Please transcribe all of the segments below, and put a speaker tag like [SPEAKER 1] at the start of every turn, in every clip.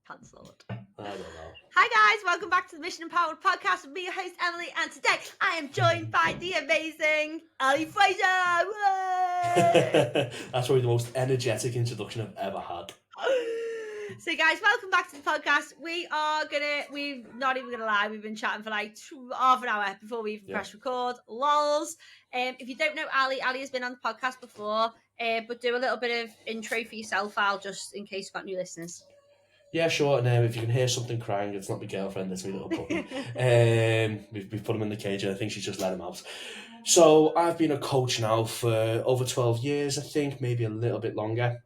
[SPEAKER 1] Cancelled.
[SPEAKER 2] I don't know.
[SPEAKER 1] Hi guys, welcome back to the Mission Empowered podcast with me, your host Emily, and today I am joined by the amazing Ali Frasier.
[SPEAKER 2] That's probably the most energetic introduction I've ever had.
[SPEAKER 1] So guys, welcome back to the podcast. We're not even gonna lie, we've been chatting for like half an hour before we even press record. Lols. If you don't know Ali has been on the podcast before, but do a little bit of intro for yourself, Al, just in case you've got new listeners.
[SPEAKER 2] Yeah, sure. And if you can hear something crying, it's not my girlfriend, it's my little puppy. We've put him in the cage and I think she's just let him out. So I've been a coach now for over 12 years, I think, maybe a little bit longer.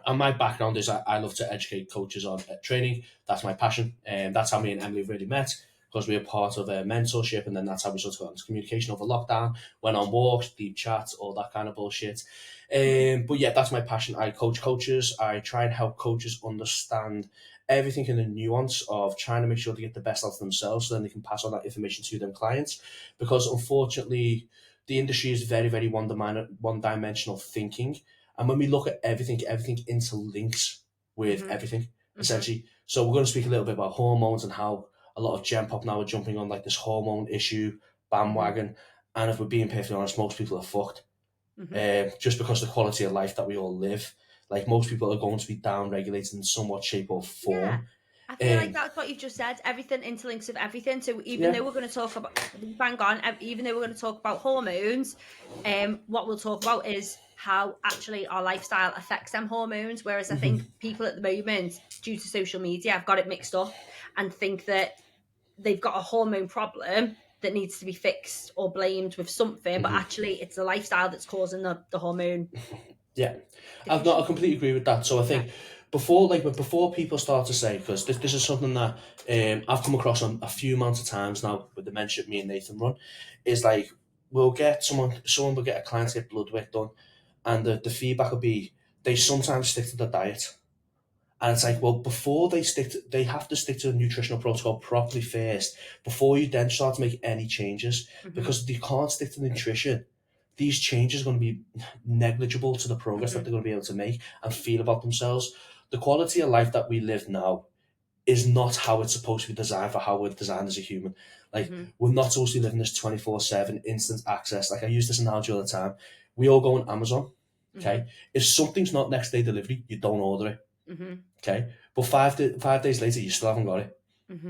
[SPEAKER 2] And my background is I love to educate coaches on training. That's my passion. And that's how me and Emily really met, because we were part of a mentorship, and then that's how we sort of got into communication over lockdown, went on walks, deep chats, all that kind of bullshit. But yeah, that's my passion. I coach coaches. I try and help coaches understand everything in the nuance of trying to make sure they get the best out of themselves so then they can pass on that information to their clients. Because unfortunately, the industry is very, very one-dimensional thinking. And when we look at everything interlinks with everything, essentially. So we're going to speak a little bit about hormones and how a lot of Gen Pop now are jumping on like this hormone issue bandwagon. And if we're being perfectly honest, most people are fucked. Just because of the quality of life that we all live. Like most people are going to be down-regulated in somewhat shape or form.
[SPEAKER 1] Yeah. I feel like that's what you've just said. Everything interlinks with everything. So even though we're going to talk about, even though we're going to talk about hormones, what we'll talk about is how actually our lifestyle affects them hormones. Whereas I think people at the moment, due to social media, have got it mixed up and think that they've got a hormone problem that needs to be fixed or blamed with something, but actually it's the lifestyle that's causing the hormone.
[SPEAKER 2] Yeah, I completely agree with that. So I think before people start to say, because this is something that I've come across on a few amounts of times now with the mentorship me and Nathan run, is like we'll get someone will get a client to get blood work done, and the feedback will be they sometimes stick to the diet. And it's like, well, before they have to stick to a nutritional protocol properly first, before you then start to make any changes, because they can't stick to nutrition. These changes are going to be negligible to the progress that they're going to be able to make and feel about themselves. The quality of life that we live now is not how it's supposed to be designed for how we're designed as a human. Like, we're not supposed to be living this 24/7 instant access. Like, I use this analogy all the time. We all go on Amazon, okay? If something's not next day delivery, you don't order it. Okay, but 5 days later, you still haven't got it. Do you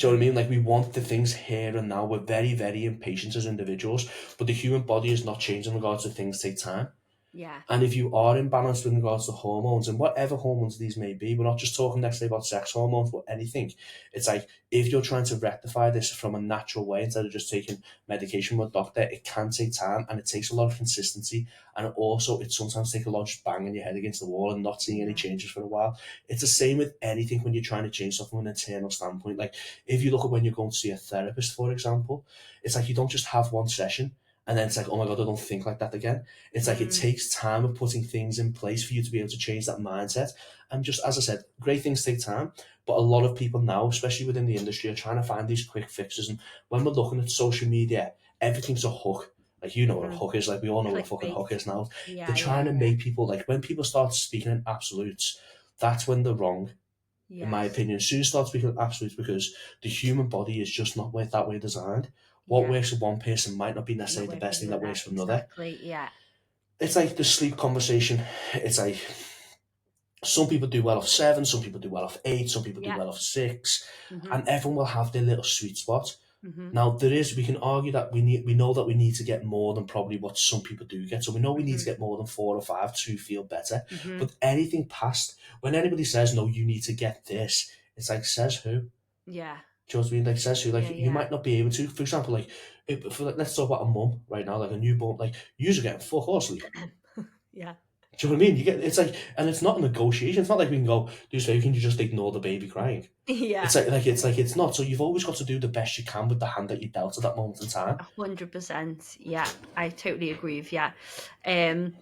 [SPEAKER 2] know what I mean? Like, we want the things here and now. We're very, very impatient as individuals, but the human body is not changing in regards to things take time.
[SPEAKER 1] Yeah.
[SPEAKER 2] And if you are imbalanced with regards to hormones, and whatever hormones these may be, we're not just talking next day about sex hormones, but anything. It's like, if you're trying to rectify this from a natural way instead of just taking medication with a doctor, it can take time and it takes a lot of consistency. And also, it sometimes takes a lot of just banging your head against the wall and not seeing any changes for a while. It's the same with anything when you're trying to change stuff from an internal standpoint. Like, if you look at when you're going to see a therapist, for example, it's like you don't just have one session and then it's like, oh my God, I don't think like that again. It's like it takes time of putting things in place for you to be able to change that mindset. And just as I said, great things take time, but a lot of people now, especially within the industry, are trying to find these quick fixes. And when we're looking at social media, everything's a hook. Like, you know what a hook is. Like, we all know what a fucking hook is now. They're trying to make people, like, when people start speaking in absolutes, that's when they're wrong. In my opinion, as soon as you start speaking in absolutes, because the human body is just not that way designed. What works for one person might not be necessarily the best thing that works for another.
[SPEAKER 1] Exactly, yeah.
[SPEAKER 2] It's like the sleep conversation. It's like some people do well off 7, some people do well off 8, some people do well off 6, and everyone will have their little sweet spot. Now we can argue that we know that we need to get more than probably what some people do get. So we know we need to get more than 4 or 5 to feel better. But anything past, when anybody says, no, you need to get this, it's like, says who?
[SPEAKER 1] Yeah.
[SPEAKER 2] Do you know what I mean? Like, says who? Like, you might not be able to. For example, like, let's talk about a mum right now, like a newborn. Like, you're getting fuck all sleep.
[SPEAKER 1] Yeah.
[SPEAKER 2] Do you know what I mean? It's like, and it's not a negotiation. It's not like we can go, can you just ignore the baby crying?
[SPEAKER 1] Yeah.
[SPEAKER 2] It's not. So you've always got to do the best you can with the hand that you dealt at that moment in time.
[SPEAKER 1] 100%. Yeah, I totally agree with you. And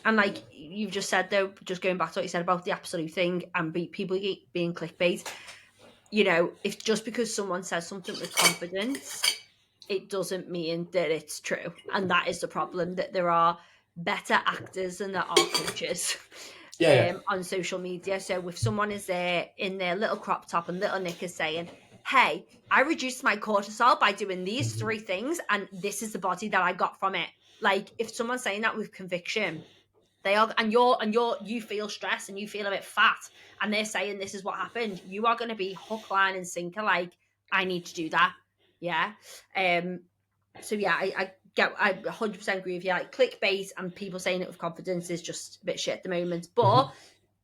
[SPEAKER 1] like you've just said, though, just going back to what you said about the absolute thing and people being clickbait, you know, if just because someone says something with confidence, it doesn't mean that it's true. And that is the problem, that there are better actors than there are coaches. on social media. So if someone is there in their little crop top and little knickers saying, hey, I reduced my cortisol by doing these 3 things, and this is the body that I got from it. Like, if someone's saying that with conviction, they are, and you feel stressed and you feel a bit fat, and they're saying this is what happened, you are going to be hook, line, and sinker. Like, I need to do that. Yeah. So yeah, I 100% agree with you. Like, clickbait and people saying it with confidence is just a bit shit at the moment. But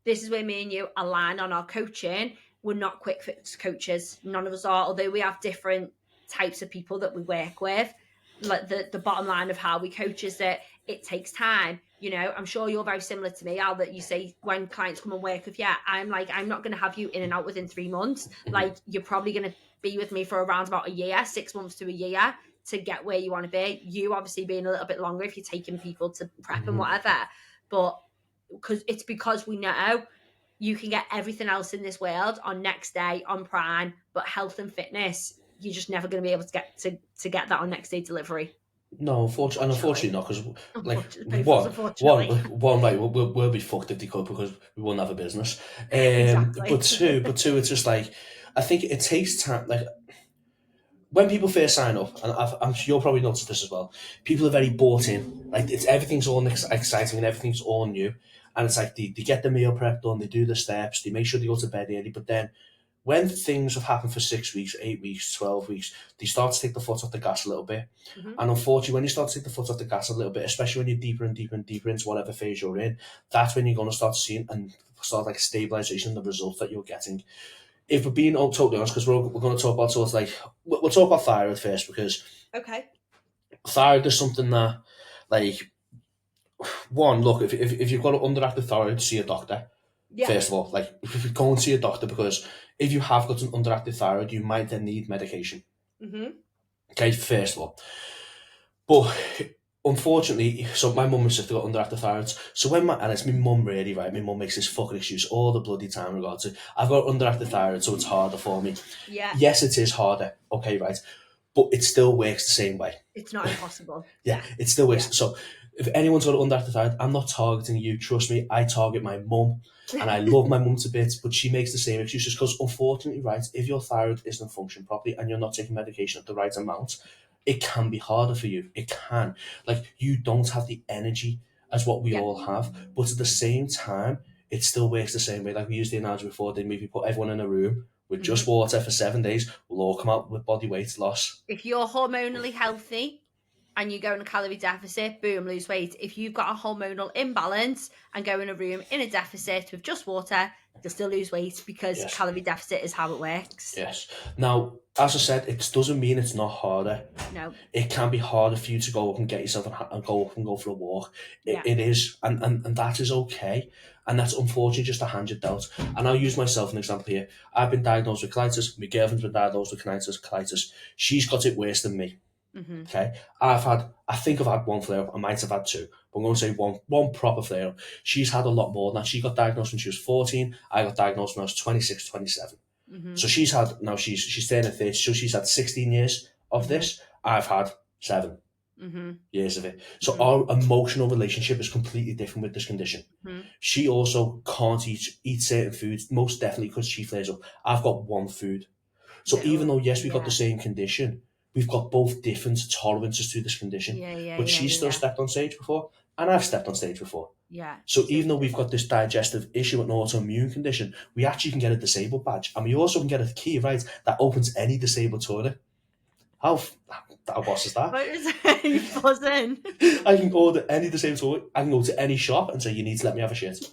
[SPEAKER 1] this is where me and you align on our coaching. We're not quick fix coaches. None of us are, although we have different types of people that we work with. Like, the bottom line of how we coach is that it takes time. You know, I'm sure you're very similar to me, Al, that you say when clients come and work with you, I'm like, I'm not going to have you in and out within 3 months. Like, you're probably going to be with me for around about a year, 6 months to a year, to get where you want to be. You obviously being a little bit longer if you're taking people to prep and whatever. But because we know you can get everything else in this world on next day, on Prime, but health and fitness, you're just never going to be able to get that on next day delivery.
[SPEAKER 2] No, unfortunately not, because one, like, we'll be fucked if they could, because we won't have a business.
[SPEAKER 1] Exactly.
[SPEAKER 2] But two, it's just like, I think it takes time. Like, when people first sign up, and I'm sure you'll probably notice this as well, people are very bought in. Like, everything's all exciting and everything's all new, and it's like they get the meal prep done, they do the steps, they make sure they go to bed early, but then when things have happened for 6 weeks, 8 weeks, 12 weeks, they start to take the foot off the gas a little bit. And unfortunately, when you start to take the foot off the gas a little bit, especially when you're deeper and deeper and deeper into whatever phase you're in, that's when you're going to start seeing and start like stabilization of the results that you're getting. If we're being all totally honest, because we're going to talk about sort of like, we'll talk about thyroid first, because thyroid is something that, like, one, look, if you've got an underactive thyroid, see a doctor. First of all, like, if you go and see a doctor, because if you have got an underactive thyroid, you might then need medication. Okay, first of all. But unfortunately, so my mum and sister got underactive thyroid. So and it's my mum really, right? My mum makes this fucking excuse all the bloody time in regard to, I've got underactive thyroid, so it's harder for me.
[SPEAKER 1] Yeah.
[SPEAKER 2] Yes, it is harder. Okay, right. But it still works the same way.
[SPEAKER 1] It's not impossible.
[SPEAKER 2] Yeah, it still works. So if anyone's got underactive thyroid, I'm not targeting you. Trust me, I target my mum. And I love my mum to bits, but she makes the same excuses, because unfortunately, right, if your thyroid isn't functioning properly and you're not taking medication at the right amount, it can be harder for you. It can. Like, you don't have the energy as what we all have, but at the same time, it still works the same way. Like, we used the analogy before, didn't we? If you put everyone in a room with just water for 7 days, we'll all come out with body weight loss.
[SPEAKER 1] If you're hormonally healthy and you go in a calorie deficit, boom, lose weight. If you've got a hormonal imbalance and go in a room in a deficit with just water, you'll still lose weight, because calorie deficit is how it works.
[SPEAKER 2] Yes. Now, as I said, it doesn't mean it's not harder.
[SPEAKER 1] No.
[SPEAKER 2] It can be harder for you to go up and get yourself and go up and go for a walk. It is, and that is okay. And that's unfortunately just a hand you're dealt. And I'll use myself as an example here. I've been diagnosed with colitis. My girlfriend's been diagnosed with colitis. She's got it worse than me. Okay, I think I've had one flare up. I might have had 2, but I'm going to say one proper flare up. She's had a lot more than that. She got diagnosed when she was 14. I got diagnosed when I was 26, 27. So she's had, now she's turning 30, so she's had 16 years of this. I've had 7 years of it. So our emotional relationship is completely different with this condition. She also can't eat certain foods, most definitely because she flares up. I've got one food. So even though, yes, we've got the same condition, we've got both different tolerances to this condition. But she's still stepped on stage before, and I've stepped on stage before. So even though we've got this digestive issue and autoimmune condition, we actually can get a disabled badge, and we also can get a key, right, that opens any disabled toilet. How boss is that?
[SPEAKER 1] What is that? You buzzing?
[SPEAKER 2] I can order any disabled toilet. I can go to any shop and say, you need to let me have a shit.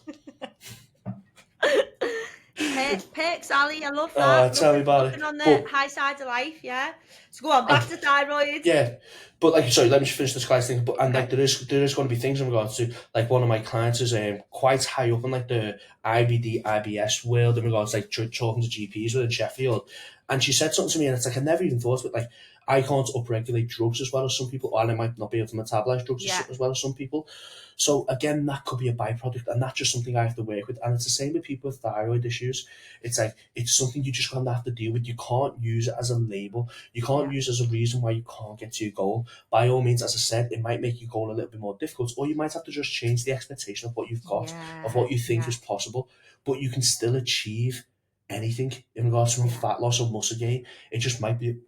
[SPEAKER 1] Perks, Ali, I love that.
[SPEAKER 2] Tell me about it.
[SPEAKER 1] On the high side of life, yeah. So go on, back to thyroid.
[SPEAKER 2] Yeah, but like, sorry, let me just finish this guy's thing. But like, there is going to be things in regards to, like, one of my clients is quite high up in like the IBD, IBS world in regards to like talking to GPs within Sheffield, and she said something to me, and it's like I never even thought of it. Like, I can't upregulate drugs as well as some people, and I might not be able to metabolize drugs
[SPEAKER 1] Yeah.
[SPEAKER 2] as well as some people. So again, that could be a byproduct, and that's just something I have to work with. And it's the same with people with thyroid issues. It's like, it's something you just kind of have to deal with. You can't use it as a label. You can't use it as a reason why you can't get to your goal. By all means, as I said, it might make your goal a little bit more difficult, or you might have to just change the expectation of what you've got, of what you think is possible. But you can still achieve anything in regards to fat loss or muscle gain. It just might be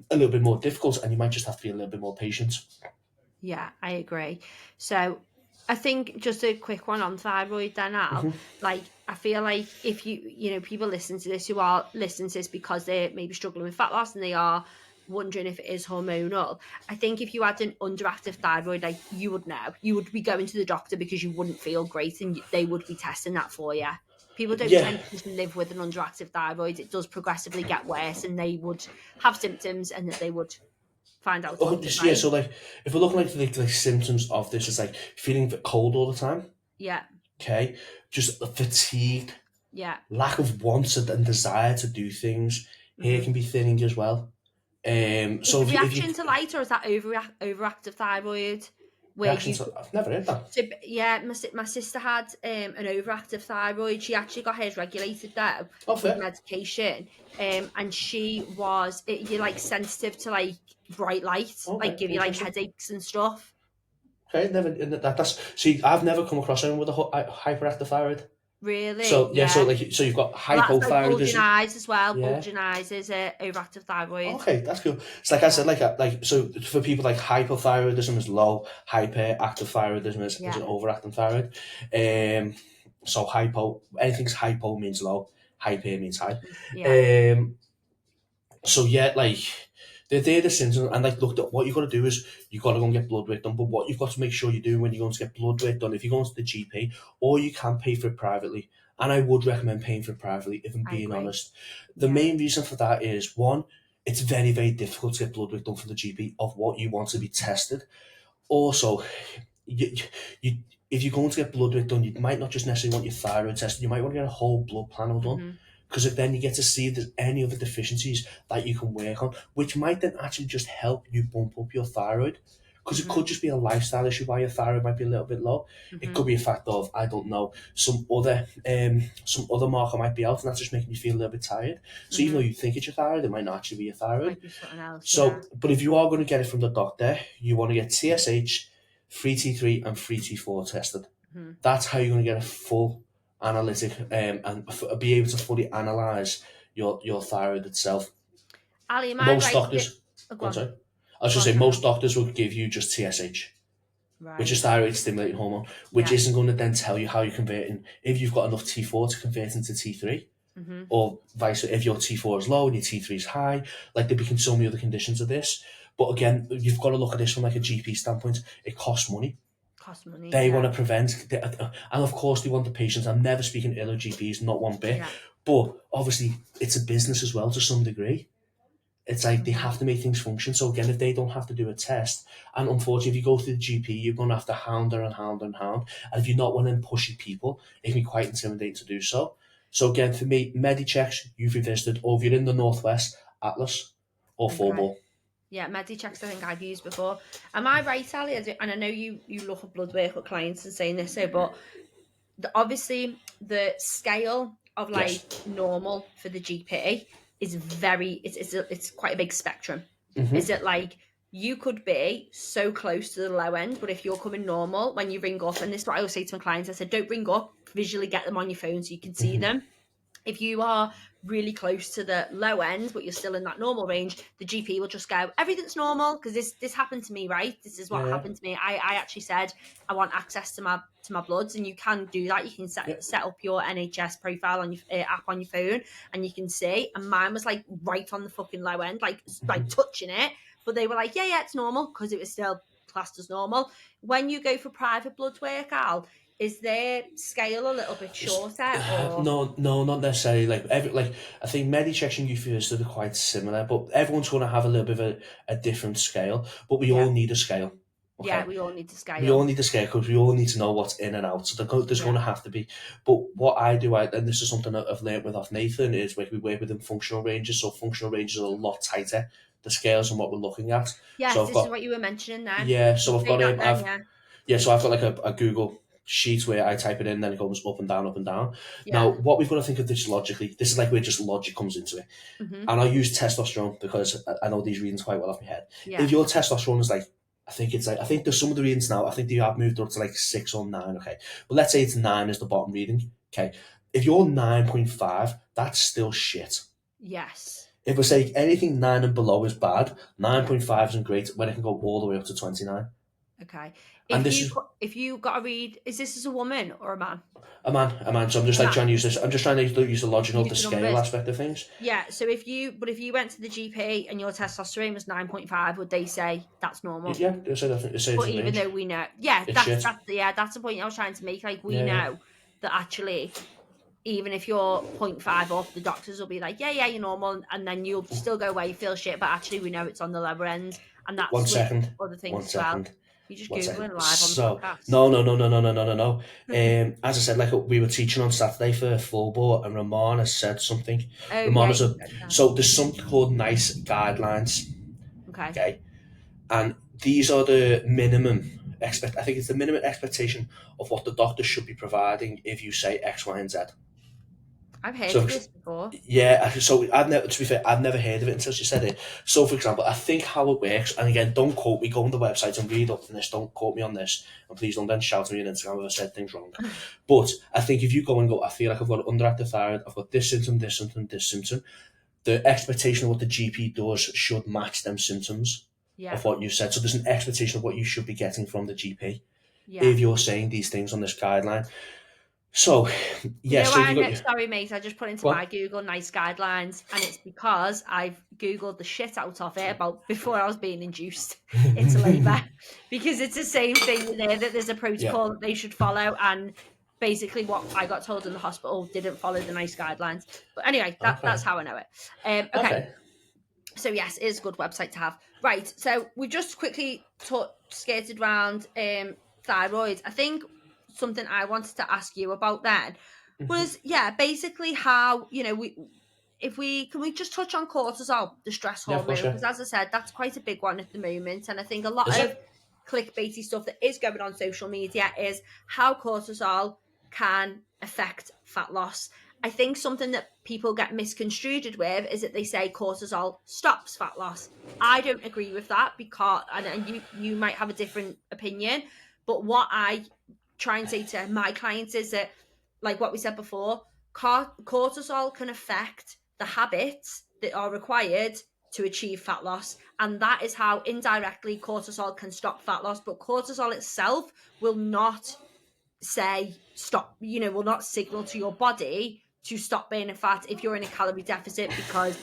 [SPEAKER 2] a little bit more difficult, and you might just have to be a little bit more patient.
[SPEAKER 1] Yeah, I agree. So I think just a quick one on thyroid then, Al. Like, I feel like if people listen to this who are listening to this because they're maybe struggling with fat loss and they are wondering if it is hormonal. I think if you had an underactive thyroid, like, you would know. You would be going to the doctor because you wouldn't feel great, and they would be testing that for you. People don't tend to just live with an underactive thyroid. It does progressively get worse, and they would have symptoms, and that they would find out.
[SPEAKER 2] Yeah, so like, if we're looking like the symptoms of this, it's like feeling cold all the time.
[SPEAKER 1] Yeah.
[SPEAKER 2] Okay. Just fatigued.
[SPEAKER 1] Yeah.
[SPEAKER 2] Lack of want and desire to do things. Hair can be thinning as well. So
[SPEAKER 1] is it reaction to light, or is that overactive thyroid?
[SPEAKER 2] I've never heard that.
[SPEAKER 1] So yeah, my sister had an overactive thyroid. She actually got hers regulated though with medication, and she was you're like sensitive to like bright light, like give you like headaches and stuff.
[SPEAKER 2] Okay, I've never come across anyone with a hyperactive thyroid.
[SPEAKER 1] Really?
[SPEAKER 2] So so you've got hypothyroidism.
[SPEAKER 1] Like bulging eyes as well. Yeah. Bulging eyes is overactive thyroid.
[SPEAKER 2] Okay, that's cool. It's like I said, so for people, like, hypothyroidism is low, hyperactive thyroidism is an overactive thyroid. So anything's hypo means low, hyper means high. Yeah. So yeah, like, they're the symptoms, and like, look, what you've got to do is you've got to go and get blood work done. But what you've got to make sure you do when you're going to get blood work done, if you're going to the GP, or you can pay for it privately, and I would recommend paying for it privately, if I'm being honest. The main reason for that is, one, it's very, very difficult to get blood work done for the GP of what you want to be tested. Also, if you're going to get blood work done, you might not just necessarily want your thyroid tested, you might want to get a whole blood panel done. Because then you get to see if there's any other deficiencies that you can work on, which might then actually just help you bump up your thyroid. Because it could just be a lifestyle issue why your thyroid might be a little bit low. It could be a fact of, I don't know, some other marker might be out, and that's just making you feel a little bit tired. So even though you think it's your thyroid, it might not actually be your thyroid. But if you are going to get it from the doctor, you want to get TSH, free T3 and free T4 tested. That's how you're going to get a full analytic and be able to fully analyze your thyroid itself.
[SPEAKER 1] Ali,
[SPEAKER 2] most doctors, I was going to say, most doctors will give you just TSH, which is thyroid stimulating hormone, which isn't going to then tell you how you're converting, if you've got enough T4 to convert into T3, or vice versa, if your T4 is low and your T3 is high. Like, there become so many other conditions of this. But again, you've got to look at this from like a GP standpoint. It costs money. They want to prevent, and of course they want the patients. I'm never speaking ill of GPs, not one bit. But obviously, it's a business as well to some degree. It's like they have to make things function. So again, if they don't have to do a test, and unfortunately, if you go to the GP, you're going to have to hound her and hound and hound. And if you're not one of them pushy people, it can be quite intimidating to do so. So again, for me, Medichecks, you've revisited, or if you're in the Northwest, Atlas or Fullball.
[SPEAKER 1] Yeah, Medichecks I think I've used before. Am I right, Ali? And I know you look at blood work with clients and saying this, but obviously the scale of normal for the GP is it's quite a big spectrum. Is it like you could be so close to the low end, but if you're coming normal when you ring up, and this is what I always say to my clients, I said, don't ring up, visually get them on your phone so you can see them. If you are really close to the low end, but you're still in that normal range, the GP will just go, everything's normal. Because this happened to me, right? This is what happened to me. I actually said, I want access to my bloods, and you can do that. You can set up your NHS profile on your app on your phone, and you can see. And mine was like right on the fucking low end, like touching it. But they were like, yeah, it's normal, because it was still classed as normal. When you go for private blood work, Al, is their scale a little bit shorter? Or?
[SPEAKER 2] No, not necessarily. Like I think Medichecks and Euphoria are quite similar, but everyone's going to have a little bit of a different scale. But we all need a scale. Okay?
[SPEAKER 1] Yeah, we all need to scale.
[SPEAKER 2] We all need to scale because we all need to know what's in and out. So there's going to have to be. But what I do, and this is something that I've learned with off Nathan, is we work within functional ranges. So functional ranges are a lot tighter, the scales and what we're looking at.
[SPEAKER 1] Yes,
[SPEAKER 2] So I've
[SPEAKER 1] this is
[SPEAKER 2] got,
[SPEAKER 1] what you were mentioning then.
[SPEAKER 2] yeah. So I've
[SPEAKER 1] Say
[SPEAKER 2] got
[SPEAKER 1] that then,
[SPEAKER 2] so I've got like a Google sheet where I type it in, then it goes up and down, up and down.
[SPEAKER 1] yeah.
[SPEAKER 2] Now, what we've got to think of this logically, this is like where just logic comes into it.
[SPEAKER 1] Mm-hmm.
[SPEAKER 2] And I use testosterone because I know these readings quite well off my head.
[SPEAKER 1] Yeah.
[SPEAKER 2] If your testosterone is like, I think there's some of the readings now, I think they have moved up to like 6 or 9, okay? But let's say it's 9 is the bottom reading, okay? If you're 9.5, that's still shit.
[SPEAKER 1] Yes.
[SPEAKER 2] If we say anything 9 and below is bad, 9.5 isn't great when it can go all the way up to 29.
[SPEAKER 1] Okay. If you got to read, is this as a woman or a man?
[SPEAKER 2] A man. So I'm just trying to use this. I'm just trying to use the logic of the scale aspect of things.
[SPEAKER 1] Yeah. So if you went to the GP and your testosterone was 9.5, would they say that's normal?
[SPEAKER 2] Yeah, they say that.
[SPEAKER 1] But even though we know, that's the point I was trying to make. Like we know that actually, even if you're 0.5 up, the doctors will be like, yeah, you're normal, and then you'll still go away, you feel shit, but actually we know it's on the lower end, and that's
[SPEAKER 2] One second.
[SPEAKER 1] Other things
[SPEAKER 2] One
[SPEAKER 1] as well.
[SPEAKER 2] second.
[SPEAKER 1] You just Googling live on the podcast.
[SPEAKER 2] No. As I said, like we were teaching on Saturday for full board, and Ramona said something. So there's something called NICE guidelines. Okay. And these are the minimum I think it's the minimum expectation of what the doctor should be providing if you say X, Y, and Z.
[SPEAKER 1] I've heard of this before.
[SPEAKER 2] Yeah, so to be fair, I've never heard of it until she said it. So, for example, I think how it works, and again, don't quote me, go on the website and read up on this, don't quote me on this, and please don't then shout at me on Instagram if I said things wrong. But I think if you go and go, I feel like I've got underactive thyroid, I've got this symptom, the expectation of what the GP does should match them symptoms of what you said. So there's an expectation of what you should be getting from the GP if you're saying these things on this guideline. So, yes.
[SPEAKER 1] Sorry, mate. I just put into my Google NICE guidelines, and it's because I've Googled the shit out of it about before I was being induced into labour, because it's the same thing there, that there's a protocol that they should follow, and basically what I got told in the hospital didn't follow the NICE guidelines. But anyway, that's how I know it. Okay. So yes, it is a good website to have. Right. So we just quickly skated around thyroid. I think something I wanted to ask you about then was basically how, can we just touch on cortisol, the stress hormone, because as I said, that's quite a big one at the moment, and I think a lot of clickbaity stuff that is going on social media is how cortisol can affect fat loss. I think something that people get misconstrued with is that they say cortisol stops fat loss. I don't agree with that, because and you might have a different opinion, but what I try and say to my clients is that, like what we said before, cortisol can affect the habits that are required to achieve fat loss, and that is how indirectly cortisol can stop fat loss. But cortisol itself will not say stop, will not signal to your body to stop burning fat if you're in a calorie deficit, because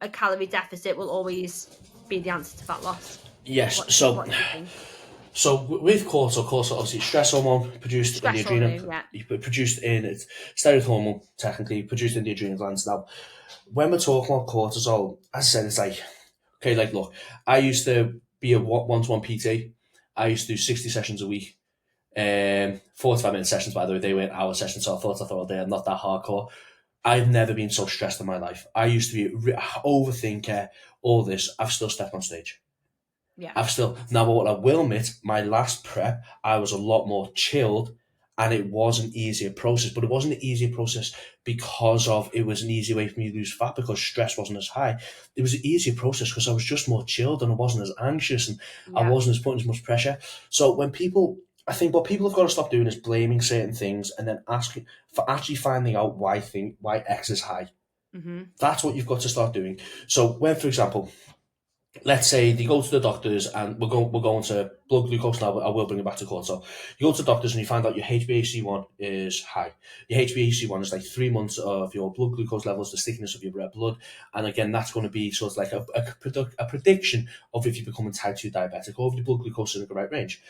[SPEAKER 1] a calorie deficit will always be the answer to fat loss.
[SPEAKER 2] Yes. So with cortisol obviously stress hormone produced in the adrenal, produced in it's steroid hormone, technically produced in the adrenal glands. Now, when we're talking about cortisol, as I said, it's like, okay, like look, I used to be a one-to-one PT. I used to do 60 sessions a week, 45-minute sessions, by the way. They weren't hour sessions, so I thought all day. I'm not that hardcore. I've never been so stressed in my life. I used to be overthinker, all this. I've still stepped on stage.
[SPEAKER 1] Yeah.
[SPEAKER 2] Now, what I will admit, my last prep, I was a lot more chilled, and it was an easier process. But it wasn't an easier process because it was an easy way for me to lose fat, because stress wasn't as high. It was an easier process because I was just more chilled, and I wasn't as anxious, and I wasn't as putting as much pressure. So I think what people have got to stop doing is blaming certain things and then asking for actually finding out why X is high.
[SPEAKER 1] Mm-hmm.
[SPEAKER 2] That's what you've got to start doing. So when, for example, let's say they go to the doctors, and we're going to blood glucose now, but I will bring it back to cortisol. You go to the doctors and you find out your HbA1c is high. Your HbA1c is like 3 months of your blood glucose levels, the thickness of your red blood. And again, that's going to be sort of like a prediction of if you're becoming type 2 diabetic or if your blood glucose is in the right range.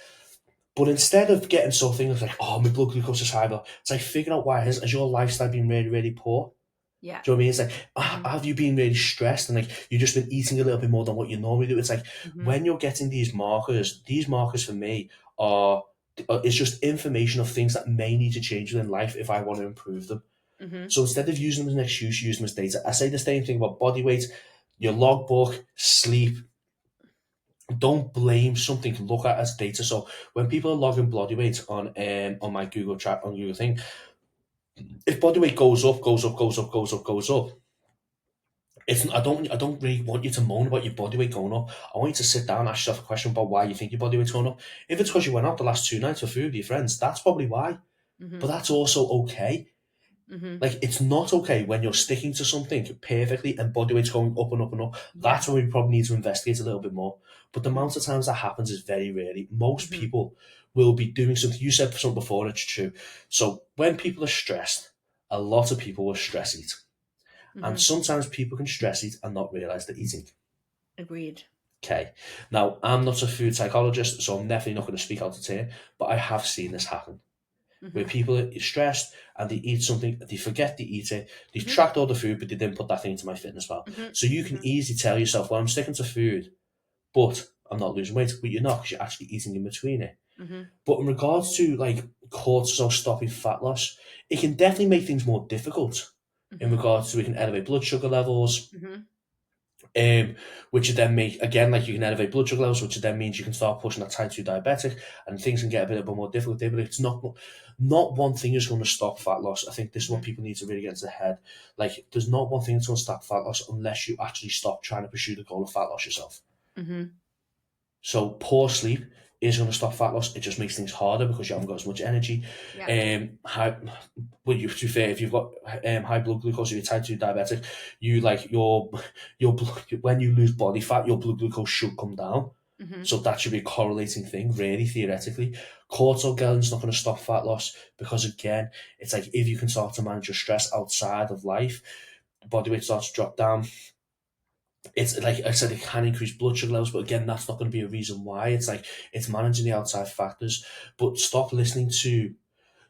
[SPEAKER 2] But instead of getting so things like, oh, my blood glucose is high, it's like figuring out why it is. Has your lifestyle been really, really poor?
[SPEAKER 1] Yeah.
[SPEAKER 2] Do you know what I mean? It's like, have you been really stressed and like you've just been eating a little bit more than what you normally do? It's like when you're getting these markers for me are it's just information of things that may need to change within life if I want to improve them. So instead of using them as an excuse, use them as data. I say the same thing about body weight, your logbook, sleep. Don't blame something. Look at it as data. So when people are logging body weight on my Google chat on Google thing, if body weight goes up, goes up, I don't really want you to moan about your body weight going up. I want you to sit down and ask yourself a question about why you think your body weight's going up. If it's because you went out the last 2 nights for food with your friends, that's probably why. But that's also okay. Like, it's not okay when you're sticking to something perfectly and body weight's going up and up and up. That's when we probably need to investigate a little bit more. But the amount of times that happens is very rarely. Most people will be doing something. You said something before, it's true. So when people are stressed, a lot of people will stress eat. And sometimes people can stress eat and not realise they're eating.
[SPEAKER 1] Agreed.
[SPEAKER 2] Okay. Now, I'm not a food psychologist, so I'm definitely not going to speak out of turn, but I have seen this happen. Where people are stressed and they eat something, they forget to eat it, they've tracked all the food, but they didn't put that thing into my fitness pal. So you can easily tell yourself, well, I'm sticking to food, but I'm not losing weight. But you're not, because you're actually eating in between it. But in regards to like cortisol stopping fat loss, it can definitely make things more difficult. In regards to, we can elevate blood sugar levels, which then make, again, like you can elevate blood sugar levels, which then means you can start pushing that type 2 diabetic, and things can get a bit more difficult there. But it's not one thing is going to stop fat loss. I think this is what people need to really get into their head. Like, there's not one thing that's going to stop fat loss unless you actually stop trying to pursue the goal of fat loss yourself. So poor sleep is going to stop fat loss. It just makes things harder because you haven't got as much energy. To be fair, if you've got high blood glucose or you're type 2 diabetic, you like your when you lose body fat, your blood glucose should come down. So that should be a correlating thing, really, theoretically. Cortisol gelling's not going to stop fat loss because, again, it's like if you can start to manage your stress outside of life, body weight starts to drop down. It's like I said, it can increase blood sugar levels, but again, that's not going to be a reason why. It's like it's managing the outside factors. But stop listening to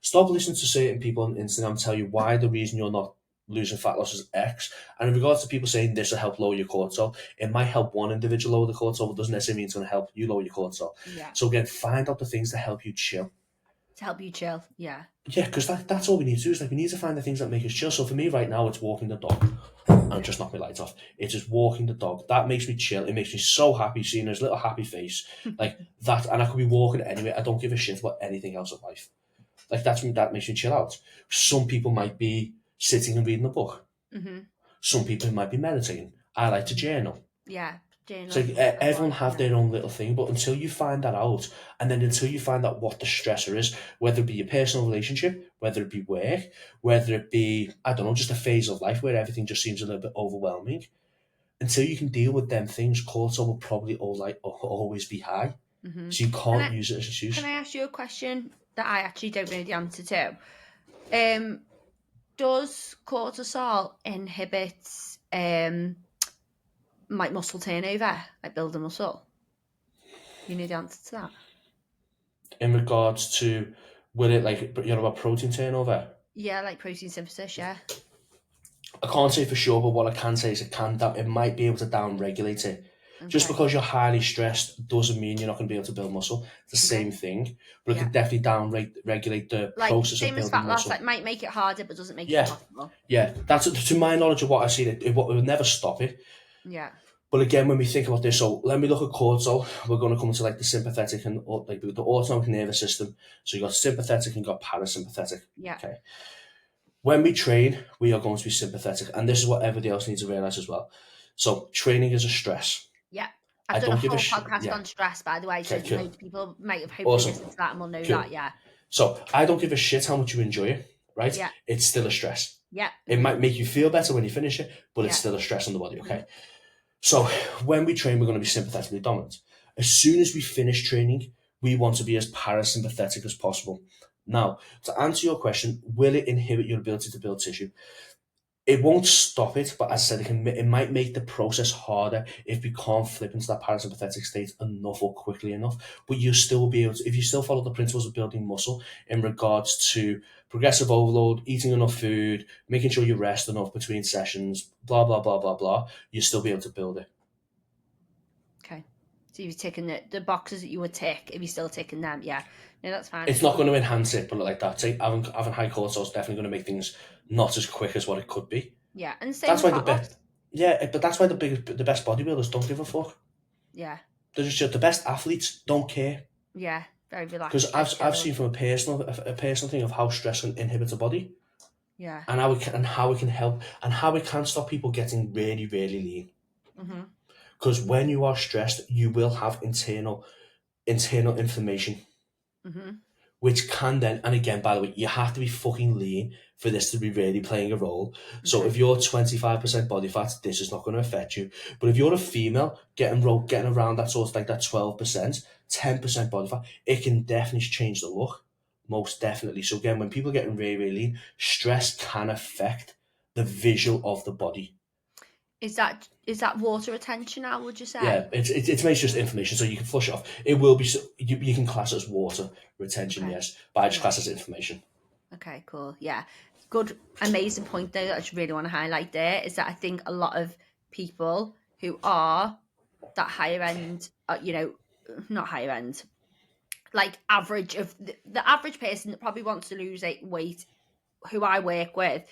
[SPEAKER 2] certain people on Instagram tell you why the reason you're not losing fat loss is X. And in regards to people saying this will help lower your cortisol, it might help one individual lower the cortisol, but doesn't necessarily mean it's going to help you lower your cortisol. So again, find out the things that help you chill.
[SPEAKER 1] Yeah,
[SPEAKER 2] because that's all we need to do. Is like, we need to find the things that make us chill. So for me right now, it's walking the dog. And just knock my lights off. It's just walking the dog. That makes me chill. It makes me so happy seeing his little happy face. Like that, and I could be walking anyway. I don't give a shit about anything else in life. Like that makes me chill out. Some people might be sitting and reading a book. Some people might be meditating. I like to journal. So everyone have their own little thing, but until you find that out, and then until you find out what the stressor is, whether it be your personal relationship, whether it be work, whether it be, I don't know, just a phase of life where everything just seems a little bit overwhelming, until you can deal with them things, cortisol will probably always be high. So you can't use it as an excuse.
[SPEAKER 1] Can I ask you a question that I actually don't know the answer to? Does cortisol inhibit like muscle turnover, like building muscle? You know the answer to that?
[SPEAKER 2] In regards to, will it, like, you know, about protein turnover?
[SPEAKER 1] Yeah, like protein synthesis, yeah.
[SPEAKER 2] I can't say for sure, but what I can say is it might be able to down-regulate it. Just because you're highly stressed doesn't mean you're not going to be able to build muscle. It's the same thing, but it could definitely down-regulate the process of building muscle. Same as fat loss,
[SPEAKER 1] like, might make it harder, but doesn't make it impossible.
[SPEAKER 2] Yeah, that's, to my knowledge of what I've seen, it will never stop it.
[SPEAKER 1] Yeah.
[SPEAKER 2] But again, when we think about this, so let me look at cortisol. We're going to come to like the sympathetic and like the autonomic nervous system. So you got sympathetic and you got parasympathetic.
[SPEAKER 1] Yeah.
[SPEAKER 2] Okay. When we train, we are going to be sympathetic, and this is what everybody else needs to realize as well. So training is a stress.
[SPEAKER 1] Yeah. I've done a whole podcast on stress, by the way, so cool. People might have hopefully listened to that and will know that, yeah.
[SPEAKER 2] So I don't give a shit how much you enjoy it, right? Yeah. It's still a stress.
[SPEAKER 1] Yeah.
[SPEAKER 2] It might make you feel better when you finish it, but it's still a stress on the body, okay? So when we train, we're going to be sympathetically dominant. As soon as we finish training, we want to be as parasympathetic as possible. Now, to answer your question, will it inhibit your ability to build tissue? It won't stop it, but as I said, it might make the process harder if we can't flip into that parasympathetic state enough or quickly enough. But you'll still be able to, if you still follow the principles of building muscle in regards to progressive overload, eating enough food, making sure you rest enough between sessions, blah, blah, blah, blah, blah, you'll still be able to build it.
[SPEAKER 1] Okay. So you've taken the boxes that you would tick, if you're still ticking them, yeah. No, that's fine.
[SPEAKER 2] It's not going to enhance it, but like that, having high cortisol is definitely going to make things not as quick as what it could be.
[SPEAKER 1] Yeah, and same
[SPEAKER 2] That's
[SPEAKER 1] with
[SPEAKER 2] why
[SPEAKER 1] fat loss.
[SPEAKER 2] but that's why the best bodybuilders don't give a fuck.
[SPEAKER 1] Yeah.
[SPEAKER 2] They're just the best athletes don't care.
[SPEAKER 1] Yeah, very relaxed.
[SPEAKER 2] Because I've seen from a personal thing of how stress can inhibit the body.
[SPEAKER 1] Yeah.
[SPEAKER 2] And how it can help and how it can stop people getting really, really lean. Because when you are stressed, you will have internal inflammation. Which can then, and again, by the way, you have to be fucking lean for this to be really playing a role. So if you're 25% body fat, this is not going to affect you. But if you're a female getting around that sort of like that 12%, 10% body fat, it can definitely change the look. Most definitely. So again, when people are getting really, really lean, stress can affect the visual of the body.
[SPEAKER 1] Is that water retention now, would you say?
[SPEAKER 2] Yeah, it's mainly just inflammation, so you can flush it off. It will be, you can class it as water retention, yes, but I just class it as inflammation.
[SPEAKER 1] Okay, cool. Yeah. Good, amazing point though that I just really want to highlight there is that I think a lot of people who are that higher end, not higher end, like average of the average person that probably wants to lose weight, who I work with,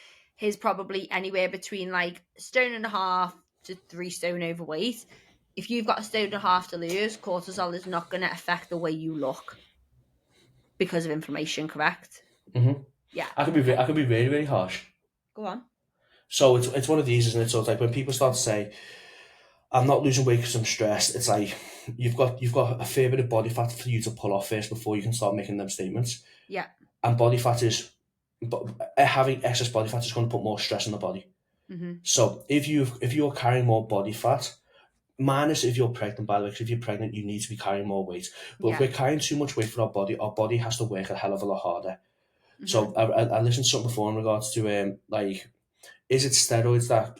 [SPEAKER 1] is probably anywhere between like 1.5 stone to 3 stone overweight. If you've got 1.5 stone to lose, cortisol is not going to affect the way you look because of inflammation, correct? Yeah.
[SPEAKER 2] I could be really, really harsh.
[SPEAKER 1] Go on.
[SPEAKER 2] So it's one of these, isn't it? So it's like when people start to say, I'm not losing weight because I'm stressed, it's like you've got a fair bit of body fat for you to pull off first before you can start making them statements.
[SPEAKER 1] Yeah.
[SPEAKER 2] And body fat is, having excess body fat is going to put more stress on the body. So if you're carrying more body fat, minus if you're pregnant, by the way, because if you're pregnant, you need to be carrying more weight. But if we're carrying too much weight for our body has to work a hell of a lot harder. So I listened to something before in regards to like, is it steroids that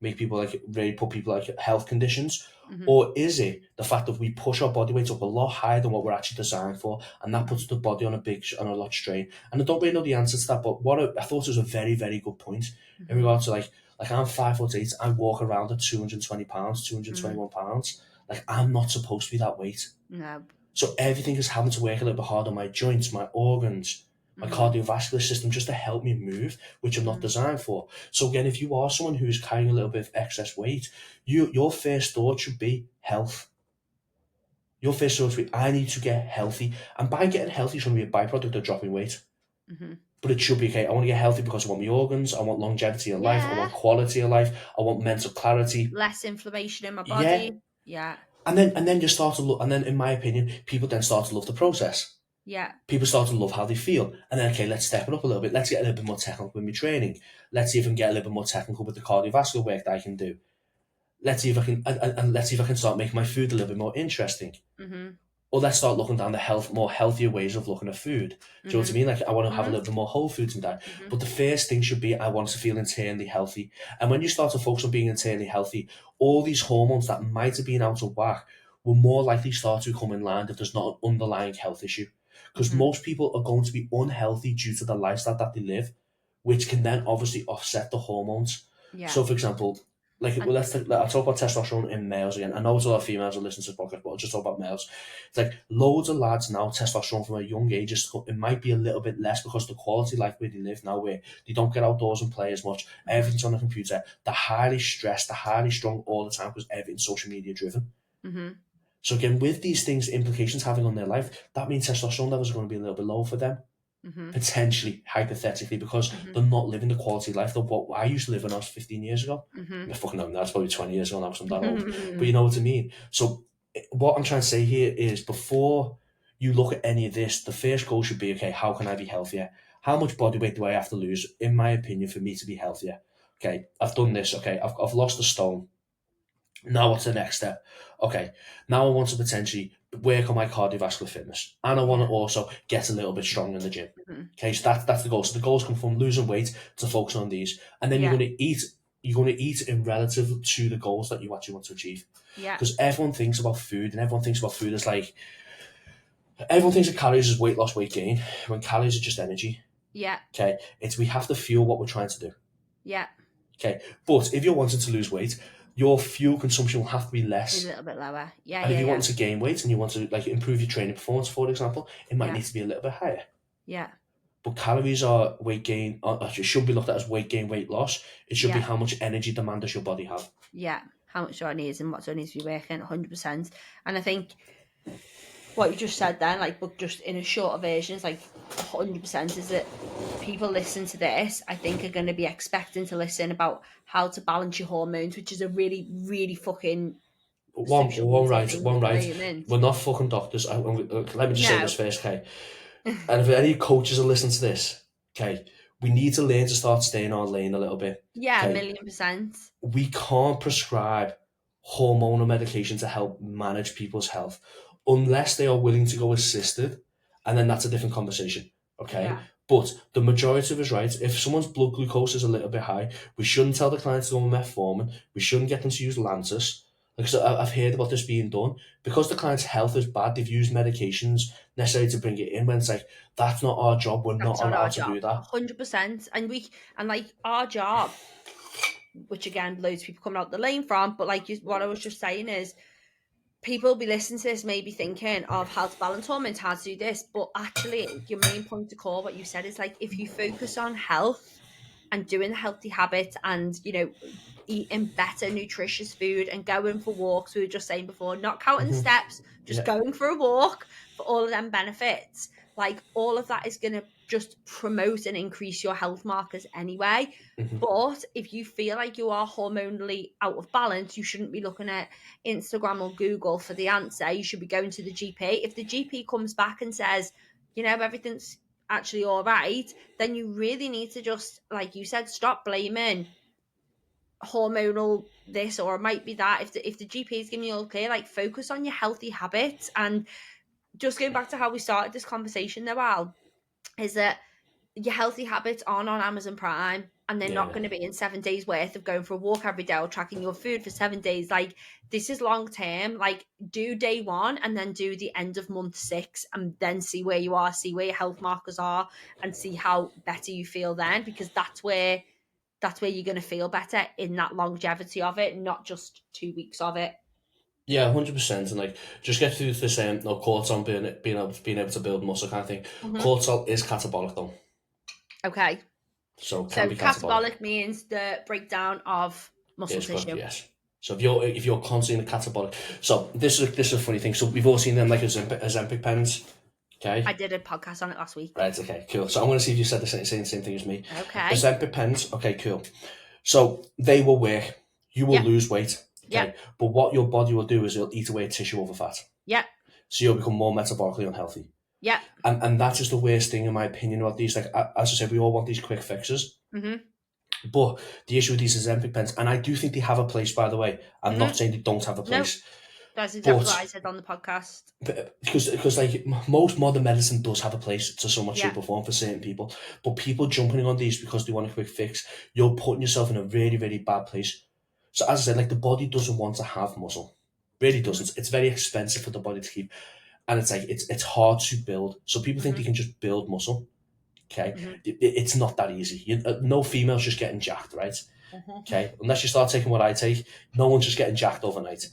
[SPEAKER 2] make people like really put people like health conditions, or is it the fact that we push our body weight up a lot higher than what we're actually designed for, and that puts the body on a lot strain? And I don't really know the answer to that, but I thought it was a very, very good point in regards to like I'm 5'8", I walk around at 220 pounds, 221 pounds. Like I'm not supposed to be that weight.
[SPEAKER 1] No.
[SPEAKER 2] So everything is having to work a little bit harder. My joints, my organs, my cardiovascular system, just to help me move, which I'm not designed for. So again, if you are someone who's carrying a little bit of excess weight, your first thought should be health. Your first thought should be, I need to get healthy. And by getting healthy, it's going to be a byproduct of dropping weight. But it should be, okay, I want to get healthy because I want my organs, I want longevity of life, I want quality of life, I want mental clarity.
[SPEAKER 1] Less inflammation in my body. Yeah.
[SPEAKER 2] And then you start to look, and then in my opinion, people then start to love the process.
[SPEAKER 1] Yeah.
[SPEAKER 2] People start to love how they feel. And then, okay, let's step it up a little bit. Let's get a little bit more technical with my training. Let's see if I can get a little bit more technical with the cardiovascular work that I can do. Let's see if I can, and let's see if I can start making my food a little bit more interesting. Or let's start looking down the more healthier ways of looking at food. Do you know what I mean? Like I want to have a little bit more whole foods in my diet. But the first thing should be, I want to feel internally healthy. And when you start to focus on being internally healthy, all these hormones that might have been out of whack will more likely start to come in line if there's not an underlying health issue. Because most people are going to be unhealthy due to the lifestyle that they live, which can then obviously offset the hormones. Yeah. So, for example, I'll talk about testosterone in males again. I know it's a lot of females who listen to this podcast, but I'll just talk about males. It's like loads of lads now, testosterone from a young age, it might be a little bit less because of the quality of life where they live now, where they don't get outdoors and play as much. Everything's on the computer. They're highly stressed, they're highly strung all the time because everything's social media driven. So again, with these things, implications having on their life, that means testosterone levels are going to be a little bit low for them. Potentially, hypothetically, because they're not living the quality of life that what I used to live when I was 15 years ago. I fucking know, that's probably 20 years ago now, so I'm that old. But you know what I mean? So what I'm trying to say here is, before you look at any of this, the first goal should be, okay, how can I be healthier? How much body weight do I have to lose, in my opinion, for me to be healthier? Okay, I've done this. Okay, I've lost a stone. Now what's the next step? Okay, now I want to potentially work on my cardiovascular fitness, and I want to also get a little bit stronger in the gym. Okay, so that's the goal. So the goals come from losing weight to focus on these, and then you're going to eat. You're going to eat in relative to the goals that you actually want to achieve.
[SPEAKER 1] Yeah.
[SPEAKER 2] Because everyone thinks about food, and everyone thinks about food as like, everyone thinks of calories as weight loss, weight gain, when calories are just energy.
[SPEAKER 1] Yeah.
[SPEAKER 2] Okay, we have to fuel what we're trying to do.
[SPEAKER 1] Yeah.
[SPEAKER 2] Okay, but if you're wanting to lose weight, your fuel consumption will have to be less.
[SPEAKER 1] A little bit lower. Yeah.
[SPEAKER 2] And if you want to gain weight and you want to like improve your training performance, for example, it might need to be a little bit higher.
[SPEAKER 1] Yeah.
[SPEAKER 2] But calories are weight gain, it should be looked at as weight gain, weight loss. It should be how much energy demand does your body have.
[SPEAKER 1] Yeah, how much do I need and what do I need to be working, 100%. And I think what you just said then, like, but just in a shorter version, is like 100% is that people listen to this, I think, are going to be expecting to listen about how to balance your hormones, which is a really, really fucking
[SPEAKER 2] one right. We're not fucking doctors. Let me just say this first, okay? And if any coaches are listening to this, okay, we need to learn to start staying in our lane a little bit.
[SPEAKER 1] Yeah,
[SPEAKER 2] okay?
[SPEAKER 1] 1,000,000%.
[SPEAKER 2] We can't prescribe hormonal medication to help manage people's health unless they are willing to go assisted, and then that's a different conversation, okay? Yeah. But the majority of us, right, if someone's blood glucose is a little bit high, we shouldn't tell the client to go on metformin. We shouldn't get them to use Lantus. Like, so I've heard about this being done. Because the client's health is bad, they've used medications necessary to bring it in, when it's like, that's not our job. We're not allowed to do that.
[SPEAKER 1] 100%. And like our job, which again, loads of people coming out the lane from, but like what I was just saying is, people will be listening to this maybe thinking of how to balance hormones, how to do this, but actually your main point to call, what you said, is like, if you focus on health and doing the healthy habits and, you know, eating better nutritious food and going for walks, we were just saying before, not counting steps, just going for a walk, for all of them benefits, like all of that is going to just promote and increase your health markers anyway. But if you feel like you are hormonally out of balance, you shouldn't be looking at Instagram or Google for the answer. You should be going to the GP. If the GP comes back and says, you know, everything's actually all right, then you really need to just, like you said, stop blaming hormonal this, or it might be that. If the GP is giving you okay, like, focus on your healthy habits. And just going back to how we started this conversation though, Al, is that your healthy habits aren't on Amazon Prime, and they're not going to be in 7 days worth of going for a walk every day or tracking your food for 7 days. Like, this is long term. Like, do day 1 and then do the end of month 6, and then see where you are, see where your health markers are, and see how better you feel then, because that's where you're going to feel better in that longevity of it, not just 2 weeks of it.
[SPEAKER 2] Yeah, 100%. And like, just get through this cortisol being able to build muscle kind of thing. Cortisol is catabolic though.
[SPEAKER 1] Okay.
[SPEAKER 2] So can be catabolic
[SPEAKER 1] means the breakdown of muscle tissue.
[SPEAKER 2] Yes. So if you're constantly in a catabolic, so this is a funny thing. So we've all seen them like Ozempic pens. Okay.
[SPEAKER 1] I did a podcast on it last week.
[SPEAKER 2] Right. Okay. Cool. So I'm going to see if you said the same thing as me.
[SPEAKER 1] Okay.
[SPEAKER 2] Ozempic pens. Okay. Cool. So they will work. You will lose weight. Okay. But what your body will do is it'll eat away tissue over fat.
[SPEAKER 1] Yeah.
[SPEAKER 2] So you'll become more metabolically unhealthy.
[SPEAKER 1] Yeah.
[SPEAKER 2] And that is the worst thing, in my opinion, about these. Like, as I said, we all want these quick fixes. But the issue with these Ozempic pens, and I do think they have a place, by the way. I'm not saying they don't have a place.
[SPEAKER 1] No, that's exactly what I said on the podcast.
[SPEAKER 2] Because like, most modern medicine does have a place to some shape or form for certain people. But people jumping on these because they want a quick fix, you're putting yourself in a really, really bad place. So as I said, like, the body doesn't want to have muscle. Really doesn't. It's very expensive for the body to keep. And it's like, it's hard to build. So people think they can just build muscle. Okay. It's not that easy. No female's just getting jacked, right? Okay. Unless you start taking what I take, no one's just getting jacked overnight.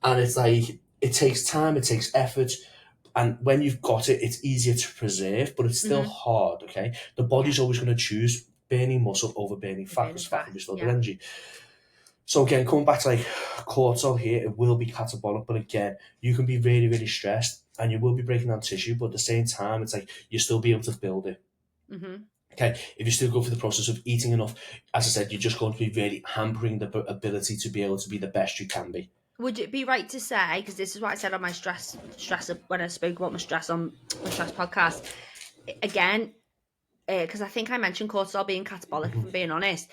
[SPEAKER 2] And it's like, it takes time, it takes effort. And when you've got it, it's easier to preserve, but it's still hard. Okay. The body's always going to choose burning muscle over burning fat, because fat can be stored in energy. So again, coming back to like cortisol here, it will be catabolic, but again, you can be really, really stressed and you will be breaking down tissue, but at the same time, it's like you'll still be able to build it. Okay, if you still go through the process of eating enough, as I said, you're just going to be really hampering the ability to be able to be the best you can be.
[SPEAKER 1] Would it be right to say, because this is what I said on my stress when I spoke about my stress on my stress podcast, again, because I think I mentioned cortisol being catabolic, if I'm being honest.